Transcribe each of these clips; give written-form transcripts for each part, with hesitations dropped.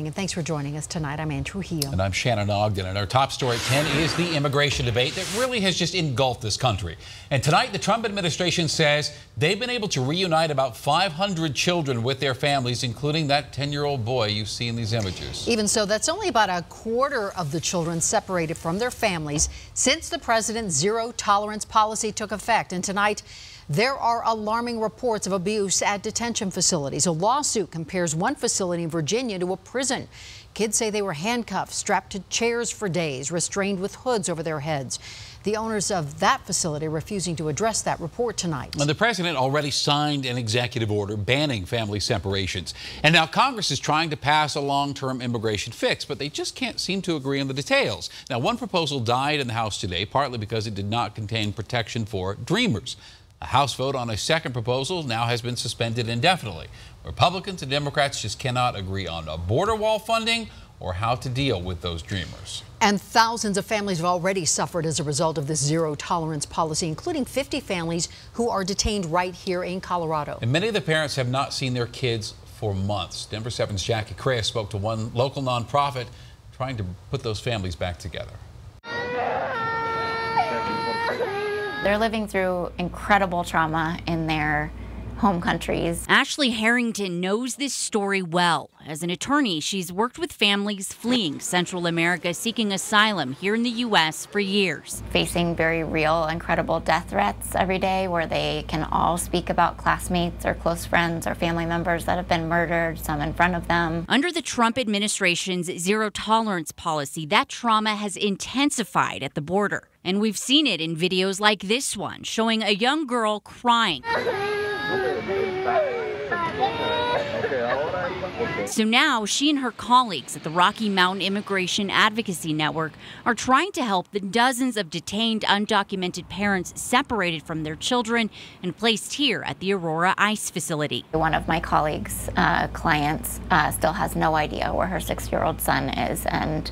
And thanks for joining us tonight. I'm Ann Trujillo. And I'm Shannon Ogden. And our top story at 10 is the immigration debate that really has just engulfed this country. And tonight, the Trump administration says they've been able to reunite about 500 children with their families, including that 10-year-old boy you see in these images. Even so, that's only about a quarter of the children separated from their families since the president's zero-tolerance policy took effect. And tonight, there are alarming reports of abuse at detention facilities. A lawsuit compares one facility in Virginia to a prison. Kids say they were handcuffed, strapped to chairs for days, restrained with hoods over their heads. The owners of that facility refusing to address that report tonight. And the president already signed an executive order banning family separations. And now Congress is trying to pass a long-term immigration fix, but they just can't seem to agree on the details. Now, one proposal died in the House today, partly because it did not contain protection for dreamers. A House vote on a second proposal now has been suspended indefinitely. Republicans and Democrats just cannot agree on a border wall funding or how to deal with those dreamers. And thousands of families have already suffered as a result of this zero-tolerance policy, including 50 families who are detained right here in Colorado. And many of the parents have not seen their kids for months. Denver 7's Jackie Crea spoke to one local nonprofit trying to put those families back together. They're living through incredible trauma in their home countries. Ashley Harrington knows this story well. As an attorney, she's worked with families fleeing Central America seeking asylum here in the U.S. for years. Facing very real, incredible death threats every day where they can all speak about classmates or close friends or family members that have been murdered, some in front of them. Under the Trump administration's zero-tolerance policy, that trauma has intensified at the border. And we've seen it in videos like this one, showing a young girl crying. So now she and her colleagues at the Rocky Mountain Immigration Advocacy Network are trying to help the dozens of detained undocumented parents separated from their children and placed here at the Aurora ICE facility. One of my colleagues' clients still has no idea where her 6-year-old son is and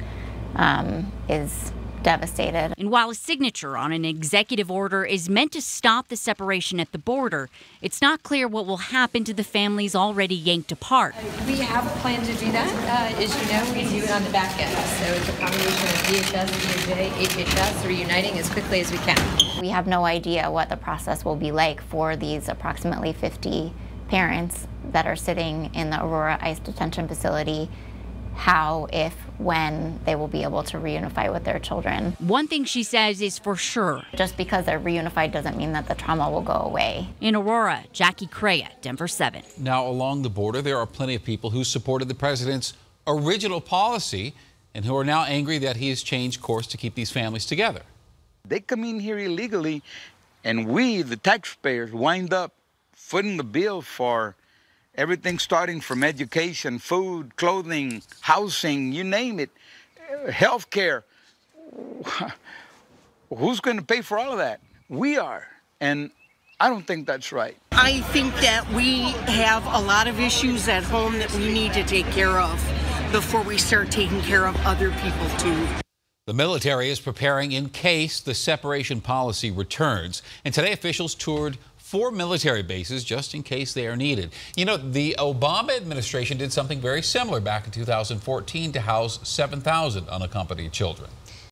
is devastated. And while a signature on an executive order is meant to stop the separation at the border, it's not clear what will happen to the families already yanked apart. We have a plan to do that. As you know, we do it on the back end. So it's a combination of DHS, DOJ, HHS, reuniting as quickly as we can. We have no idea what the process will be like for these approximately 50 parents that are sitting in the Aurora ICE detention facility, how, if, when they will be able to reunify with their children. One thing she says is for sure. Just because they're reunified doesn't mean that the trauma will go away. In Aurora, Jackie Crea, Denver 7. Now, along the border, there are plenty of people who supported the president's original policy and who are now angry that he has changed course to keep these families together. They come in here illegally, and we, the taxpayers, wind up footing the bill for everything starting from education, food, clothing, housing, you name it, health care. Who's going to pay for all of that? We are. And I don't think that's right. I think that we have a lot of issues at home that we need to take care of before we start taking care of other people too. The military is preparing in case the separation policy returns. And today officials toured 4 military bases just in case they are needed. You know, the Obama administration did something very similar back in 2014 to house 7,000 unaccompanied children.